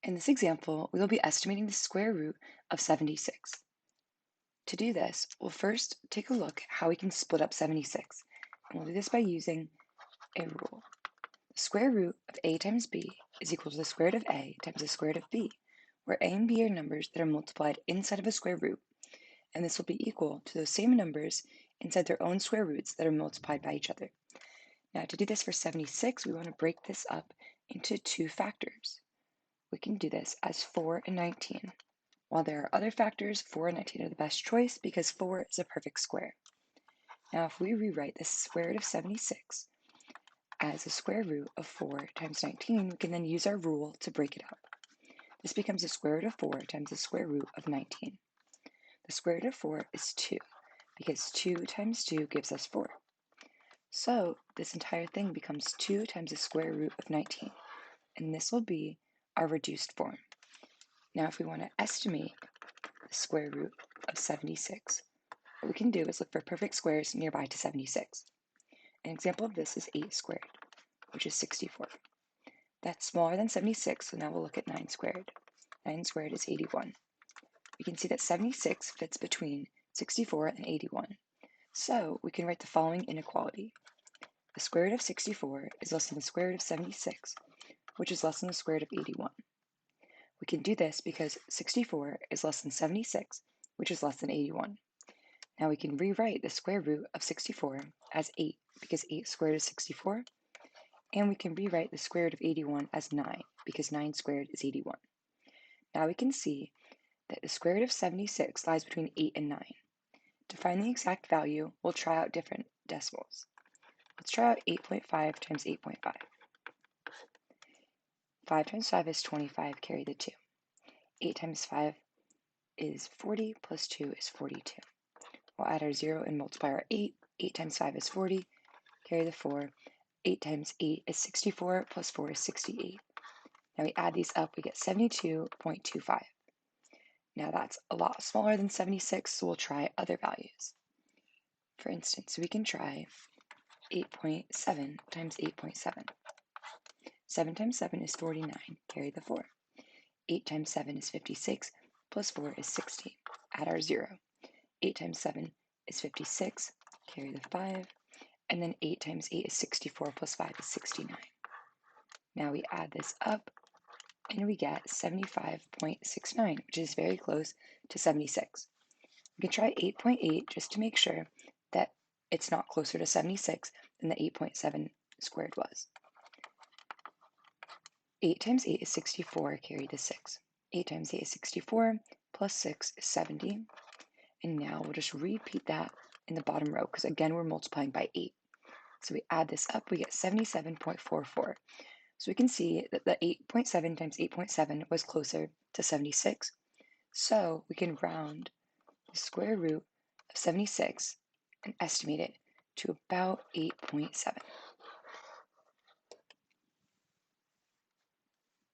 In this example, we will be estimating the square root of 76. To do this, we'll first take a look how we can split up 76. And we'll do this by using a rule. The square root of a times b is equal to the square root of a times the square root of b, where a and b are numbers that are multiplied inside of a square root, and this will be equal to those same numbers inside their own square roots that are multiplied by each other. Now, to do this for 76, we want to break this up into two factors. We can do this as 4 and 19. While there are other factors, 4 and 19 are the best choice because 4 is a perfect square. Now, if we rewrite the square root of 76 as the square root of 4 times 19, we can then use our rule to break it up. This becomes the square root of 4 times the square root of 19. The square root of 4 is 2, because 2 times 2 gives us 4. So this entire thing becomes 2 times the square root of 19, and this will be our reduced form. Now, if we want to estimate the square root of 76, what we can do is look for perfect squares nearby to 76. An example of this is 8 squared, which is 64. That's smaller than 76, so now we'll look at 9 squared. 9 squared is 81. We can see that 76 fits between 64 and 81. So we can write the following inequality. The square root of 64 is less than the square root of 76, which is less than the square root of 81. We can do this because 64 is less than 76, which is less than 81. Now we can rewrite the square root of 64 as 8, because 8 squared is 64, and we can rewrite the square root of 81 as 9, because 9 squared is 81. Now we can see that the square root of 76 lies between 8 and 9. To find the exact value, we'll try out different decimals. Let's try out 8.5 times 8.5. 5 times 5 is 25, carry the 2. 8 times 5 is 40, plus 2 is 42. We'll add our 0 and multiply our 8. 8 times 5 is 40, carry the 4. 8 times 8 is 64, plus 4 is 68. Now we add these up, we get 72.25. Now that's a lot smaller than 76, so we'll try other values. For instance, we can try 8.7 times 8.7. 7 times 7 is 49, carry the 4. 8 times 7 is 56, plus 4 is 60. Add our 0. 8 times 7 is 56, carry the 5. And then 8 times 8 is 64, plus 5 is 69. Now we add this up, and we get 75.69, which is very close to 76. We can try 8.8 just to make sure that it's not closer to 76 than the 8.7 squared was. 8 times 8 is 64, carry the 6. 8 times 8 is 64, plus 6 is 70. And now we'll just repeat that in the bottom row, because again, we're multiplying by 8. So we add this up, we get 77.44. So we can see that the 8.7 times 8.7 was closer to 76. So we can round the square root of 76 and estimate it to about 8.7.